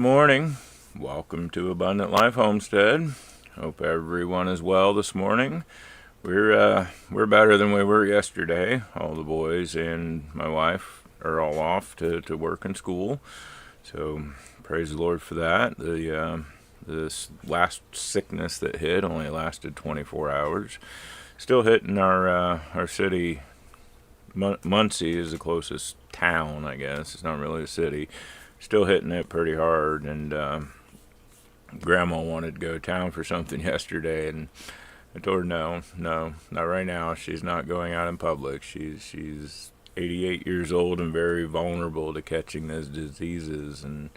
Morning. Welcome to Abundant Life Homestead. Hope everyone is well this morning. We're better than we were yesterday. All the boys and my wife are all off to work and school. So praise the Lord for that. This last sickness that hit only lasted 24 hours. Still hitting our city. Muncie is the closest town, I guess. It's not really a city. Still hitting it pretty hard, and Grandma wanted to go to town for something yesterday, and I told her no, not right now. She's not going out in public. She's 88 years old and very vulnerable to catching those diseases, and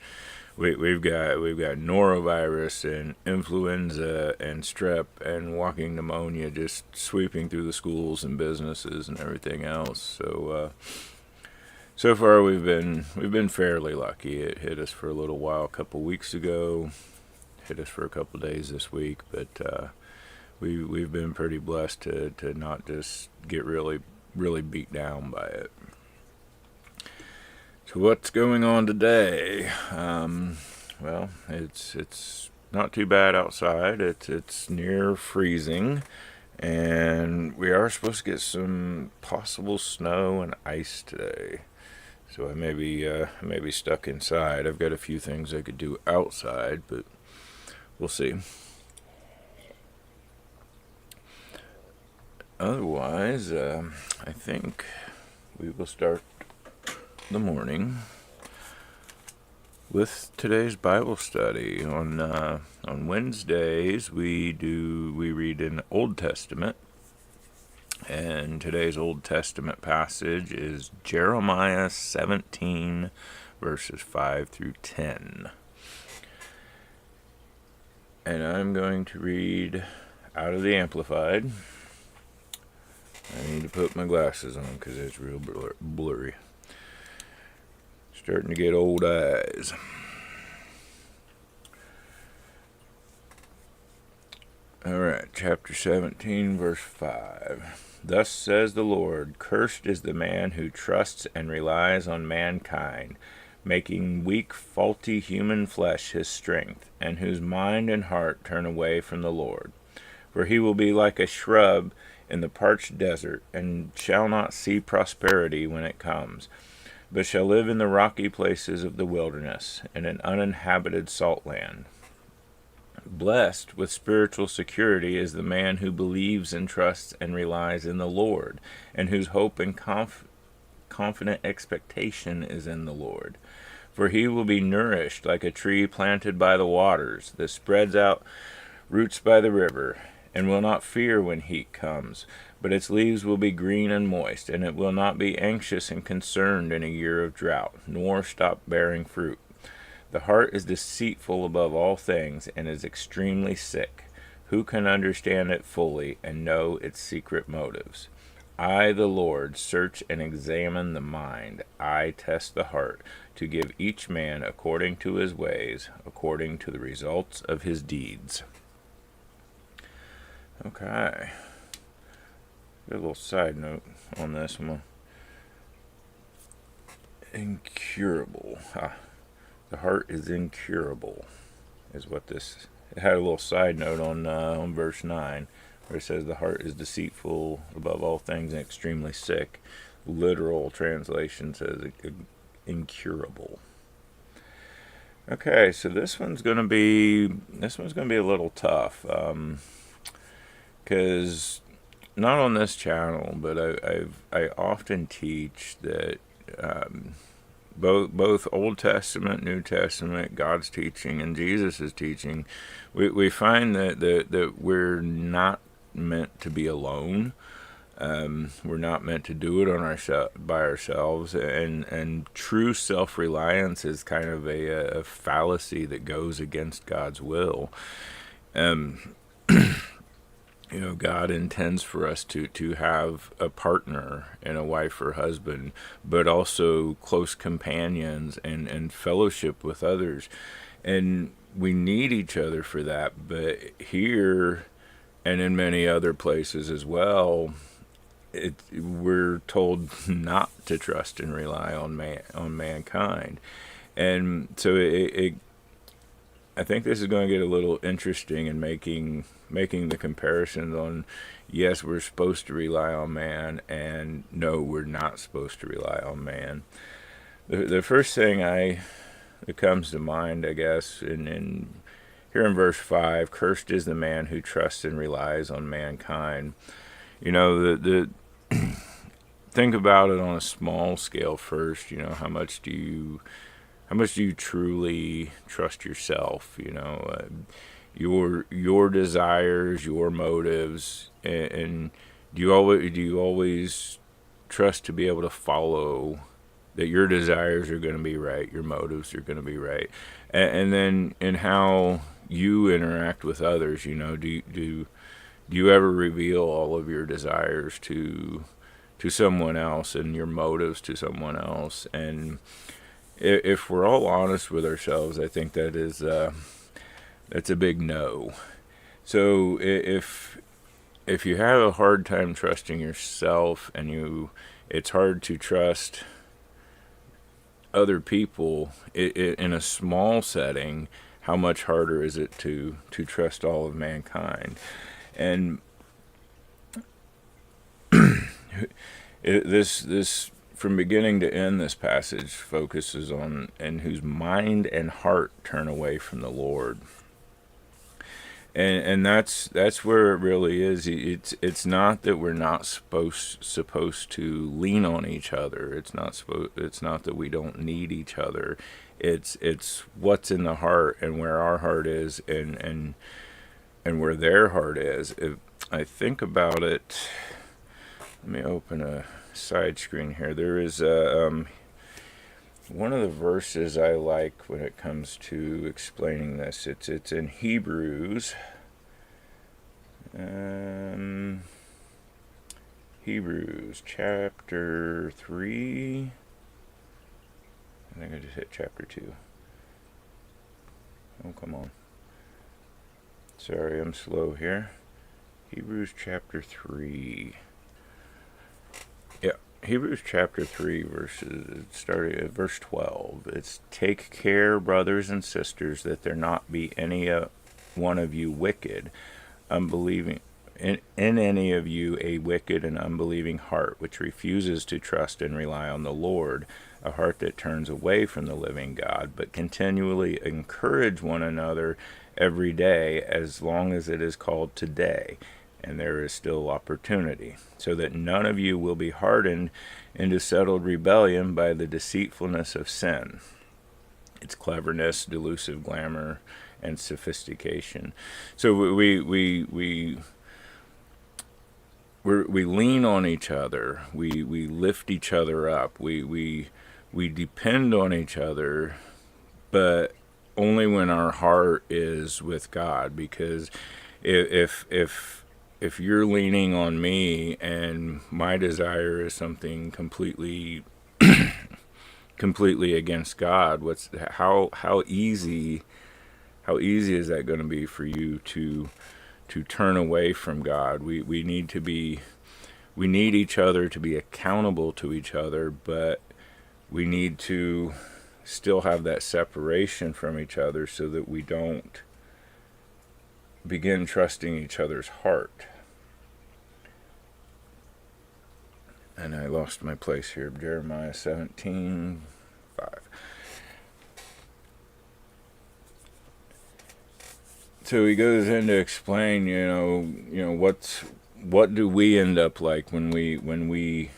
we've got norovirus and influenza and strep and walking pneumonia just sweeping through the schools and businesses and everything else. So far we've been fairly lucky. It hit us for a little while a couple weeks ago, hit us for a couple days this week, but we've been pretty blessed to not just get really beat down by it. So what's going on today? Well, it's not too bad outside. It's near freezing, and we are supposed to get some possible snow and ice today. So I may be stuck inside. I've got a few things I could do outside, but we'll see. Otherwise, I think we will start the morning with today's Bible study. On Wednesdays we read an Old Testament. And today's Old Testament passage is Jeremiah 17, verses 5 through 10. And I'm going to read out of the Amplified. I need to put my glasses on because it's real blurry. Starting to get old eyes. Alright, chapter 17, verse 5. Thus says the Lord, cursed is the man who trusts and relies on mankind, making weak, faulty human flesh his strength, and whose mind and heart turn away from the Lord. For he will be like a shrub in the parched desert, and shall not see prosperity when it comes, but shall live in the rocky places of the wilderness, in an uninhabited salt land. Blessed with spiritual security is the man who believes and trusts and relies in the Lord, and whose hope and confident expectation is in the Lord. For he will be nourished like a tree planted by the waters, that spreads out roots by the river, and will not fear when heat comes, but its leaves will be green and moist, and it will not be anxious and concerned in a year of drought, nor stop bearing fruit. The heart is deceitful above all things, and is extremely sick. Who can understand it fully, and know its secret motives? I, the Lord, search and examine the mind. I test the heart, to give each man according to his ways, according to the results of his deeds. Okay. Got a little side note on this one. Incurable. The heart is incurable, is what this. It had a little side note on verse 9, where it says the heart is deceitful above all things and extremely sick. Literal translation says incurable. Okay, so this one's gonna be a little tough, because not on this channel, but I often teach that. Both Old Testament, New Testament, God's teaching, and Jesus' teaching, we find that we're not meant to be alone. We're not meant to do it by ourselves, and true self-reliance is kind of a fallacy that goes against God's will. God intends for us to have a partner and a wife or husband, but also close companions and fellowship with others. And we need each other for that. But here, and in many other places as well, we're told not to trust and rely on mankind. And so I think this is going to get a little interesting in making the comparisons on, yes, we're supposed to rely on man, and no, we're not supposed to rely on man. The first thing that comes to mind, I guess, in here in verse 5, cursed is the man who trusts and relies on mankind. You know, the think about it on a small scale first. You know, how much do you truly trust yourself? You know, your desires, your motives, and do you always trust to be able to follow that your desires are going to be right, your motives are going to be right, and then in how you interact with others? You know, do you ever reveal all of your desires to someone else and your motives to someone else? And if we're all honest with ourselves, I think that's a big no. So if you have a hard time trusting yourself, and it's hard to trust other people in a small setting, how much harder is it to trust all of mankind? And this from beginning to end, this passage focuses on and whose mind and heart turn away from the Lord. And that's where it really is. It's not that we're not supposed to lean on each other. It's not that we don't need each other. It's what's in the heart, and where our heart is, and where their heart is. If I think about it, let me open a side screen here. There is one of the verses I like when it comes to explaining this. It's in Hebrews. Hebrews chapter 3. I think I just hit chapter 2. Oh, come on. Sorry, I'm slow here. Hebrews chapter 3. Hebrews chapter 3, starting at verse 12. It's, take care, brothers and sisters, that there not be any one of you wicked, unbelieving, in any of you a wicked and unbelieving heart, which refuses to trust and rely on the Lord, a heart that turns away from the living God, but continually encourage one another every day, as long as it is called today, and there is still opportunity, so that none of you will be hardened into settled rebellion by the deceitfulness of sin, its cleverness, delusive glamour, and sophistication. So we lean on each other. We lift each other up. We depend on each other, but only when our heart is with God. Because if you're leaning on me and my desire is something completely against God, how easy is that going to be for you to turn away from God? We need each other to be accountable to each other, but we need to still have that separation from each other, so that we don't begin trusting each other's heart. And I lost my place here. Jeremiah 17:5. So he goes in to explain, what do we end up like when we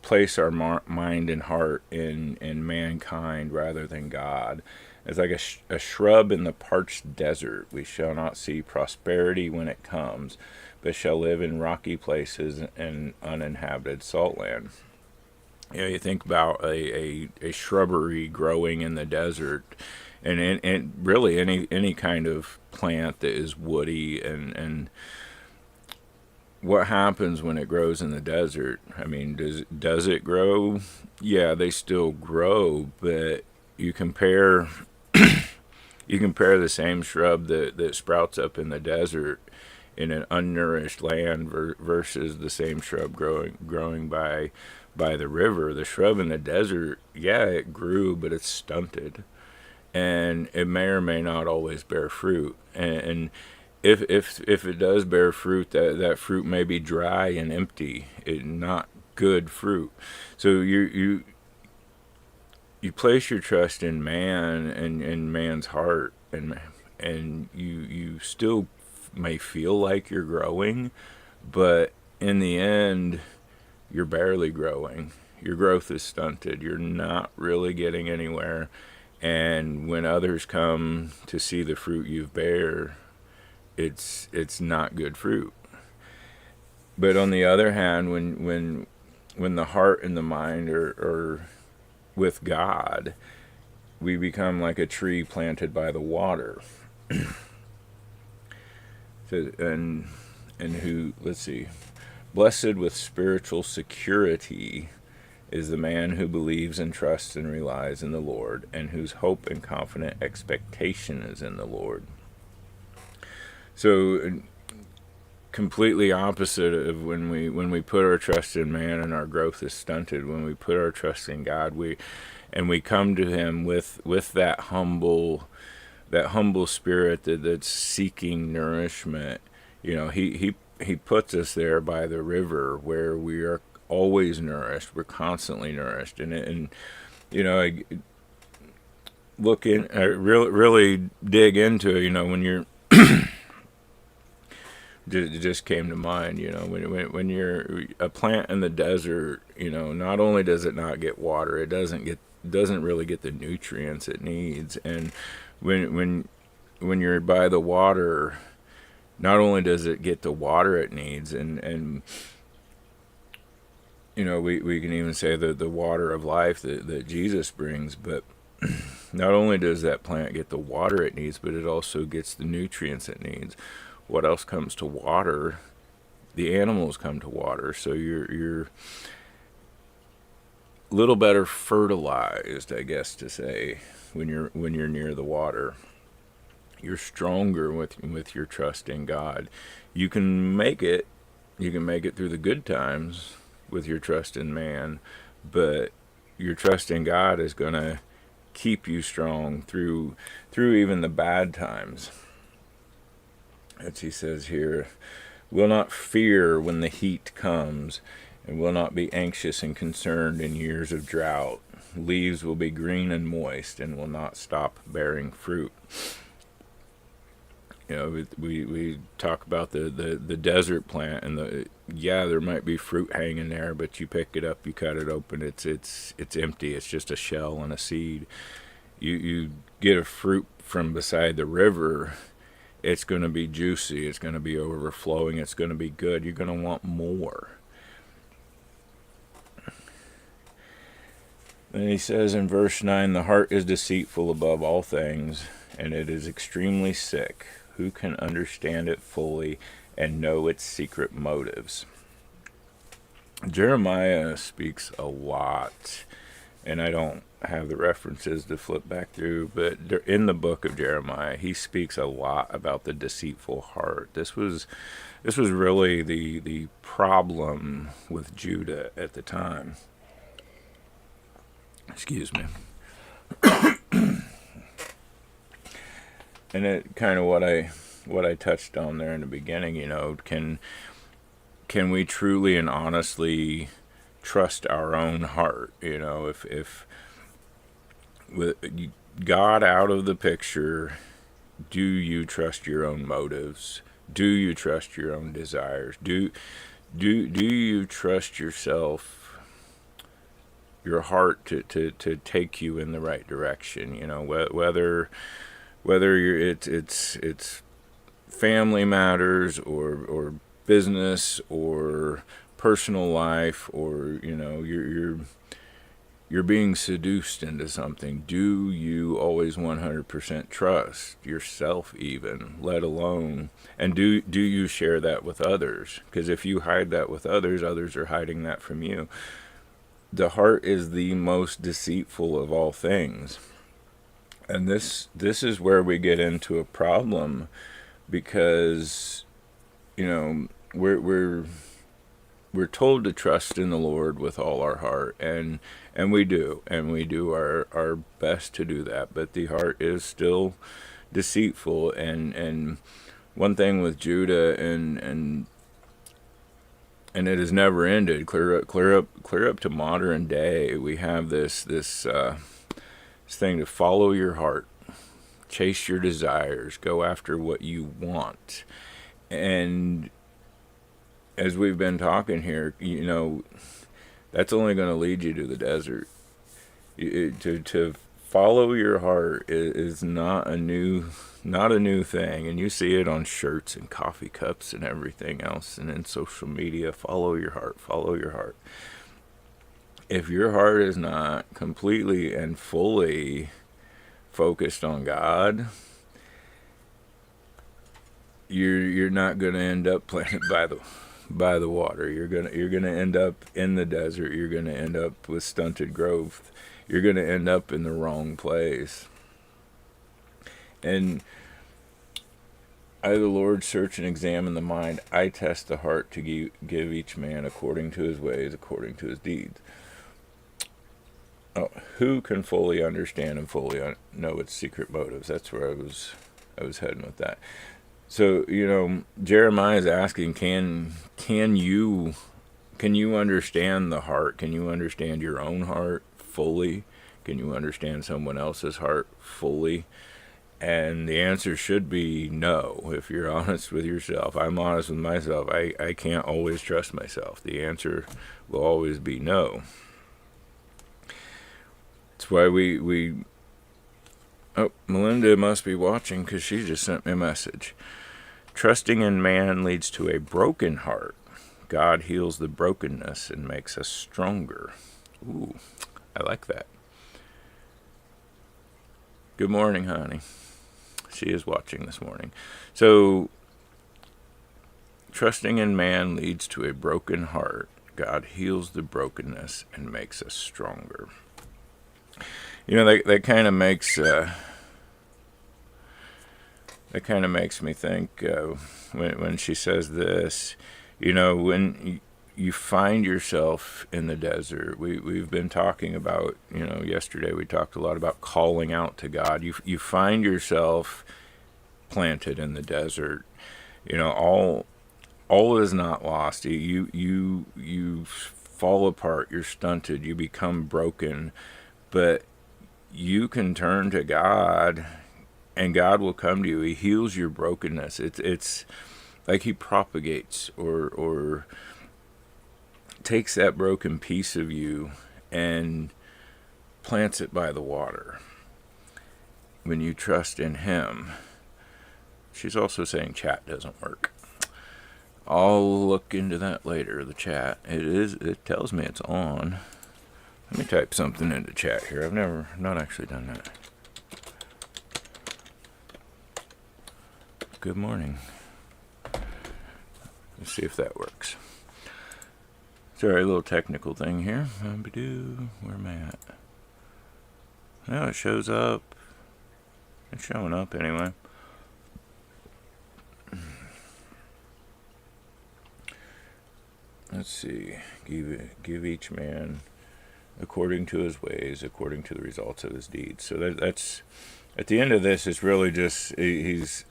place our mind and heart in mankind rather than God. It's like a shrub in the parched desert. We shall not see prosperity when it comes, but shall live in rocky places and uninhabited salt land. You think about a shrubbery growing in the desert, and really any kind of plant that is woody, and what happens when it grows in the desert? I mean, does it grow? Yeah, they still grow, but you compare the same shrub that sprouts up in the desert in an unnourished land versus the same shrub growing by the river. The shrub in the desert, yeah, it grew, but it's stunted. and it may or may not always bear fruit. And if it does bear fruit, that fruit may be dry and empty, not good fruit. So you place your trust in man and in man's heart, and you still may feel like you're growing, but in the end, you're barely growing. Your growth is stunted. You're not really getting anywhere. And when others come to see the fruit you bear, it's not good fruit. But on the other hand, when the heart and the mind are with God, we become like a tree planted by the water. and who, let's see, blessed with spiritual security is the man who believes and trusts and relies in the Lord, and whose hope and confident expectation is in the Lord. So completely opposite of when we put our trust in man and our growth is stunted. When we put our trust in God, we come to him with that humble spirit that's seeking nourishment. He puts us there by the river where we are always nourished. We're constantly nourished, and I look in, really dig into it. When you're it just came to mind. When you're a plant in the desert, not only does it not get water, it doesn't really get the nutrients it needs. And when you're by the water, not only does it get the water it needs, and we can even say the water of life that Jesus brings, but not only does that plant get the water it needs, but it also gets the nutrients it needs. What else comes to water? The animals come to water, so you're a little better fertilized, I guess to say, when you're near the water. You're stronger with your trust in God. You can make it through the good times with your trust in man, but your trust in God is going to keep you strong through even the bad times. As he says here, will not fear when the heat comes, and will not be anxious and concerned in years of drought. Leaves will be green and moist, and will not stop bearing fruit. We talk about the desert plant, and there might be fruit hanging there, but you pick it up, you cut it open, it's empty. It's just a shell and a seed. You get a fruit from beside the river, it's going to be juicy, it's going to be overflowing, it's going to be good. You're going to want more. Then he says in verse 9, the heart is deceitful above all things, and it is extremely sick. Who can understand it fully and know its secret motives? Jeremiah speaks a lot, and I don't have the references to flip back through, but in the book of Jeremiah, he speaks a lot about the deceitful heart. This was really the problem with Judah at the time. Excuse me. And it kind of what I touched on there in the beginning, can we truly and honestly trust our own heart? If with God out of the picture, do you trust your own motives? Do you trust your own desires? Do you trust yourself, your heart to take you in the right direction? Whether it's family matters or business or personal life, or you're being seduced into something. Do you always 100% trust yourself, even, let alone, and do you share that with others? Because if you hide that with others, others are hiding that from you. The heart is the most deceitful of all things. And this is where we get into a problem, because we're told to trust in the Lord with all our heart, and And we do, our best to do that, but the heart is still deceitful. And one thing with Judah, and it has never ended. Clear up to modern day. We have this thing to follow your heart, chase your desires, go after what you want. And as we've been talking here, that's only going to lead you to the desert. To follow your heart is not a new thing, and you see it on shirts and coffee cups and everything else, and in social media. Follow your heart. Follow your heart. If your heart is not completely and fully focused on God, you're not going to end up planted by the water. You're gonna end up in the desert. You're gonna end up with stunted growth. You're gonna end up in the wrong place. And I, the Lord, search and examine the mind. I test the heart to give each man according to his ways, according to his deeds. Oh, who can fully understand and fully know its secret motives? That's where I was heading with that. So, Jeremiah is asking, can you understand the heart? Can you understand your own heart fully? Can you understand someone else's heart fully? And the answer should be no. If you're honest with yourself, I'm honest with myself. I can't always trust myself. The answer will always be no. That's why we oh, Melinda must be watching, because she just sent me a message. Trusting in man leads to a broken heart. God heals the brokenness and makes us stronger. Ooh, I like that. Good morning, honey. She is watching this morning. So, trusting in man leads to a broken heart. God heals the brokenness and makes us stronger. That kind of makes me think when she says this. When you find yourself in the desert, we've been talking about. Yesterday we talked a lot about calling out to God. You find yourself planted in the desert. All is not lost. You fall apart. You're stunted. You become broken, but you can turn to God, and God will come to you. He heals your brokenness. It's like He propagates or takes that broken piece of you and plants it by the water. When you trust in Him. She's also saying chat doesn't work. I'll look into that later, the chat. It tells me it's on. Let me type something into chat here. I've not actually done that. Good morning. Let's see if that works. Sorry, a little technical thing here. Where am I at? No, it shows up. It's showing up anyway. Let's see. Give each man according to his ways, according to the results of his deeds. So that's at the end of this. It's really just he's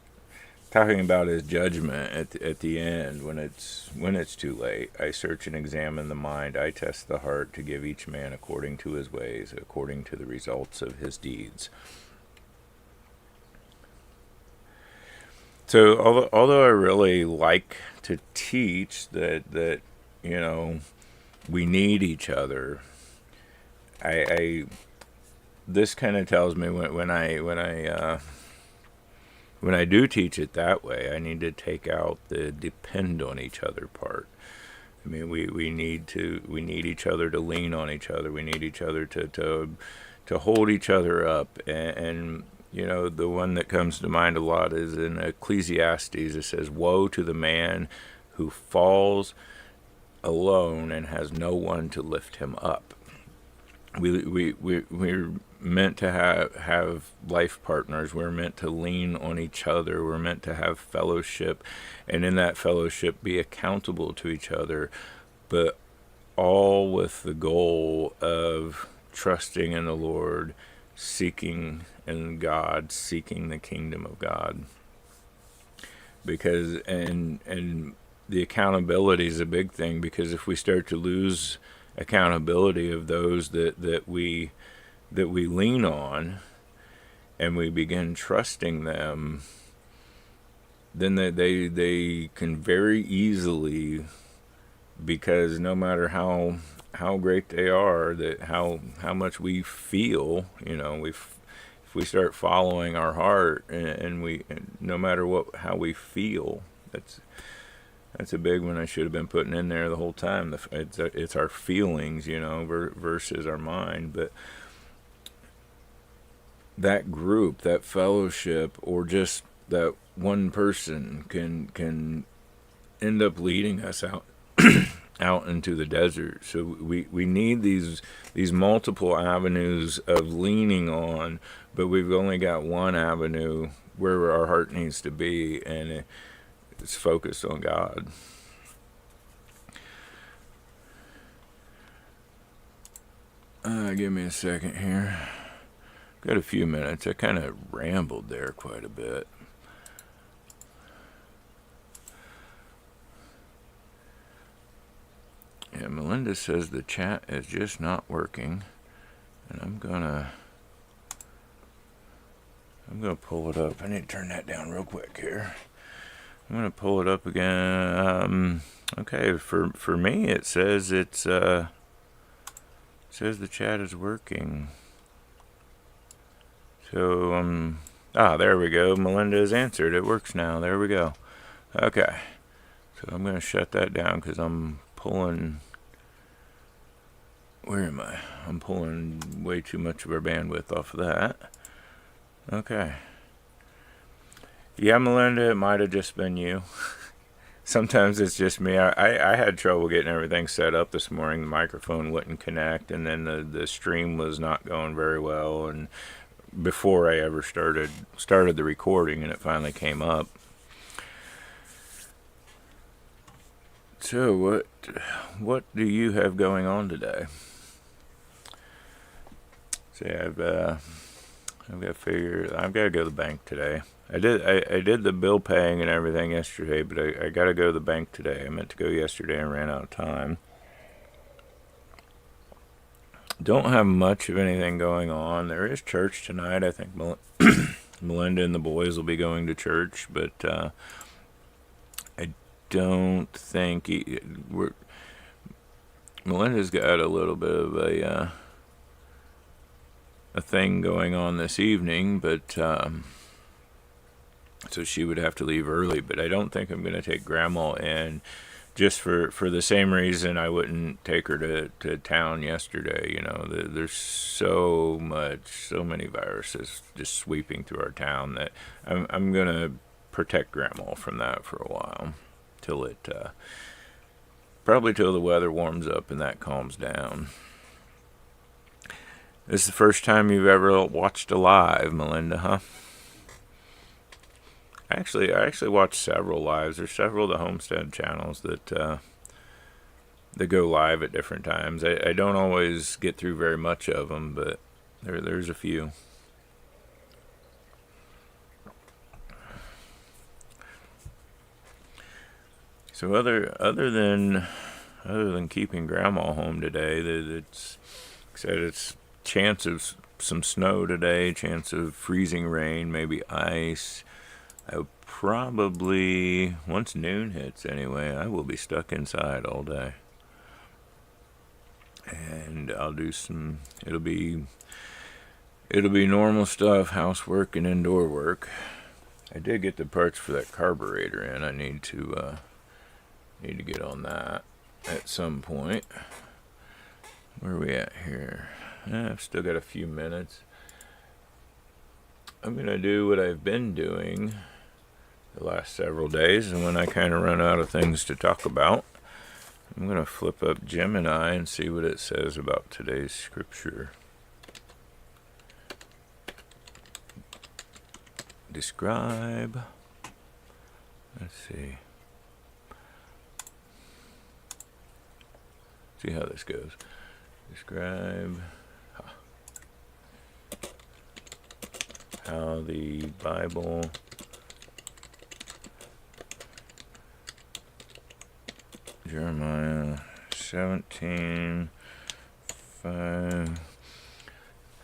talking about his judgment at the end when it's too late. I search and examine the mind. I test the heart to give each man according to his ways, according to the results of his deeds. So although I really like to teach that we need each other, I this kind of tells me when I do teach it that way, I need to take out the depend on each other part. I mean, we need each other to lean on each other. We need each other to hold each other up. And the one that comes to mind a lot is in Ecclesiastes. It says, "Woe to the man who falls alone and has no one to lift him up." We're meant to have life partners. We're meant to lean on each other. We're meant to have fellowship, and in that fellowship be accountable to each other, but all with the goal of trusting in the Lord, seeking in God, seeking the kingdom of God. Because and the accountability is a big thing, because if we start to lose accountability of those that we lean on, and we begin trusting them, then they can very easily, because no matter how great they are, that how much we feel, if we start following our heart, and no matter how we feel, that's a big one I should have been putting in there the whole time. It's our feelings, versus our mind. But that group, that fellowship, or just that one person can end up leading us out into the desert. So we need these multiple avenues of leaning on, but we've only got one avenue where our heart needs to be, and it's focused on God. Give me a second here. Got a few minutes. I kind of rambled there quite a bit. Yeah, Melinda says the chat is just not working, and I'm gonna pull it up. I need to turn that down real quick here. I'm gonna pull it up again. Okay, for me it says says the chat is working. So there we go. Melinda has answered. It works now. There we go. Okay, so I'm gonna shut that down because I'm pulling. Where am I? I'm pulling way too much of our bandwidth off of that. Okay. Yeah, Melinda, it might have just been you. Sometimes it's just me. I had trouble getting everything set up this morning. The microphone wouldn't connect, and then the stream was not going very well. And before I ever started the recording, and it finally came up. So what do you have going on today? See, I've got to go to the bank today. I did the bill paying and everything yesterday, but I got to go to the bank today. I meant to go yesterday and ran out of time. Don't have much of anything going on. There is church tonight. I think Melinda and the boys will be going to church, but I don't think Melinda's got a little bit of a thing going on this evening, but so she would have to leave early. But I don't think I'm going to take Grandma in, just for the same reason I wouldn't take her to town yesterday. There's so many viruses just sweeping through our town that I'm going to protect Grandma from that for a while, probably till the weather warms up and that calms down. This is the first time you've ever watched a live, Melinda, huh? I actually watched several lives. There's several of the Homestead channels that go live at different times. I don't always get through very much of them, but there's a few. So other than keeping Grandma home today, it's chance of some snow today, chance of freezing rain, maybe ice. I will probably, once noon hits anyway, I will be stuck inside all day. And I'll do it'll be normal stuff, housework and indoor work. I did get the parts for that carburetor in. I need to get on that at some point. Where are we at here? I've still got a few minutes. I'm going to do what I've been doing the last several days, and when I kind of run out of things to talk about, I'm going to flip up Gemini and see what it says about today's scripture. Describe. Let's see. See how this goes. Describe. how the Bible Jeremiah 17:5.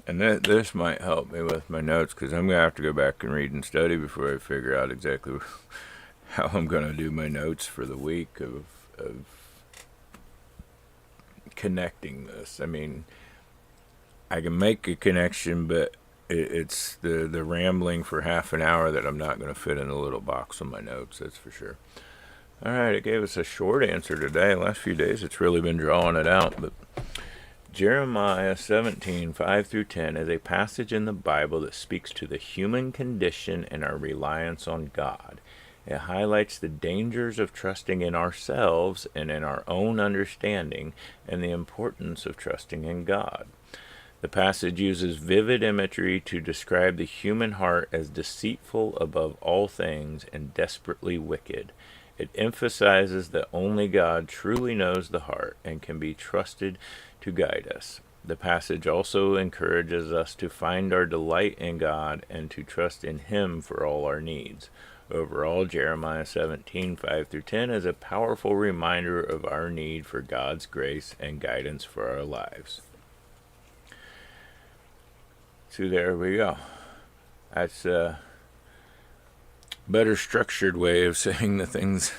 And this might help me with my notes, because I'm going to have to go back and read and study before I figure out exactly how I'm going to do my notes for the week of connecting this. I mean, I can make a connection, but it's the rambling for half an hour that I'm not going to fit in a little box on my notes, that's for sure. All right, it gave us a short answer today. Last few days it's really been drawing it out, but Jeremiah 17:5-10 is a passage in the Bible that speaks to the human condition and our reliance on God. It highlights the dangers of trusting in ourselves and in our own understanding, and the importance of trusting in God. The passage uses vivid imagery to describe the human heart as deceitful above all things and desperately wicked. It emphasizes that only God truly knows the heart and can be trusted to guide us. The passage also encourages us to find our delight in God and to trust in Him for all our needs. Overall, Jeremiah 17:5-10 is a powerful reminder of our need for God's grace and guidance for our lives. So there we go. That's a better structured way of saying the things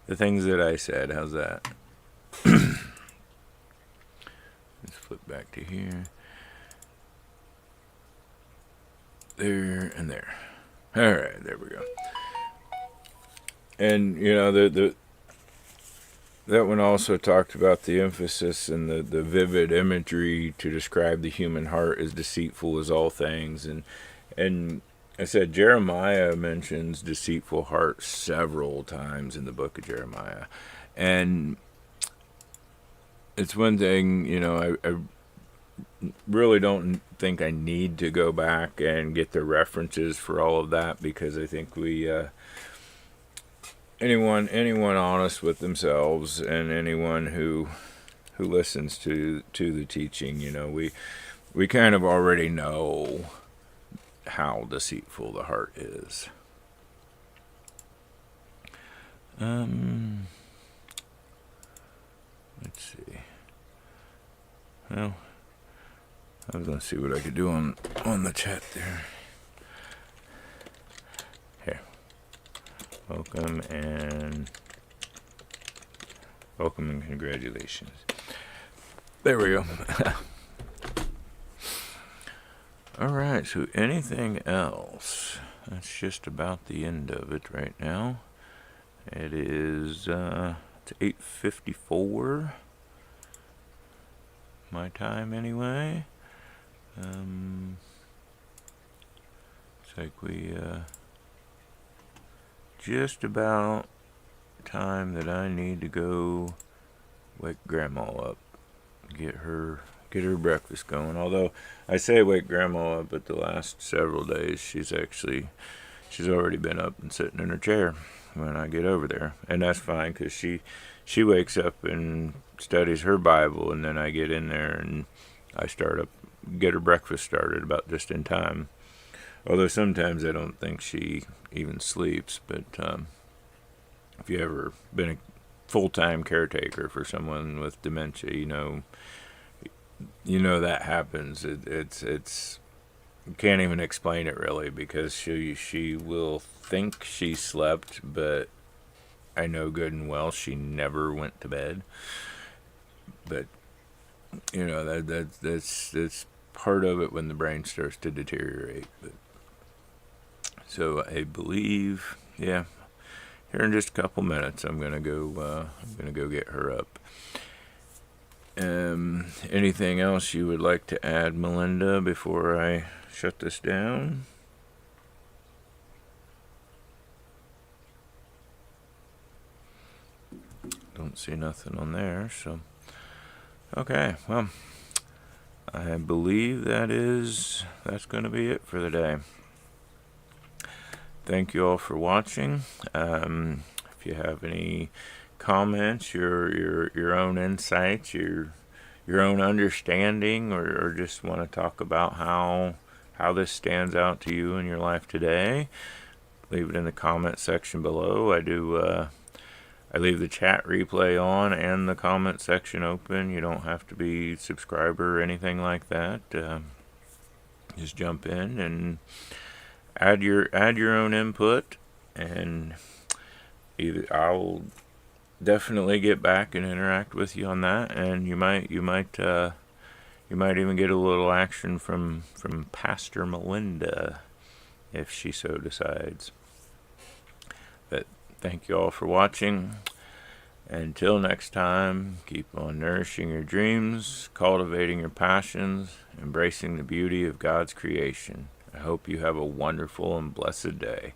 that I said. How's that? Let's flip back to here. There and there. All right, there we go. And the that one also talked about the emphasis and the vivid imagery to describe the human heart as deceitful as all things. And I said Jeremiah mentions deceitful heart several times in the book of Jeremiah. And it's one thing, I really don't think I need to go back and get the references for all of that, because I think anyone honest with themselves and anyone who listens to the teaching, we kind of already know how deceitful the heart is. Let's see. Well, I was going to see what I could do on the chat there. Here. Welcome and congratulations. There we go. Alright, so anything else? That's just about the end of it right now. It is, it's 8:54. My time anyway. It's like we, just about time that I need to go wake Grandma up, get her breakfast going. Although I say wake Grandma up, but the last several days she's already been up and sitting in her chair when I get over there, and that's fine, because she wakes up and studies her Bible, and then I get in there and I get her breakfast started about just in time. Although sometimes I don't think she even sleeps, but if you ever been a full-time caretaker for someone with dementia, you know that happens. It's you can't even explain it really, because she will think she slept, but I know good and well she never went to bed. But that's part of it when the brain starts to deteriorate. But so I believe, here in just a couple minutes, I'm gonna go get her up. Anything else you would like to add, Melinda, before I shut this down? Don't see nothing on there, so okay, well, I believe that's going to be it for the day. Thank you all for watching. If you have any comments, your own insights, your own understanding, or just want to talk about how how this stands out to you in your life today. Leave it in the comment section below. I leave the chat replay on and the comment section open. You don't have to be a subscriber or anything like that. Just jump in and add your own input, and I'll definitely get back and interact with you on that, and you might even get a little action from Pastor Melinda if she so decides. But thank you all for watching. Until next time, keep on nourishing your dreams, cultivating your passions, embracing the beauty of God's creation. I hope you have a wonderful and blessed day.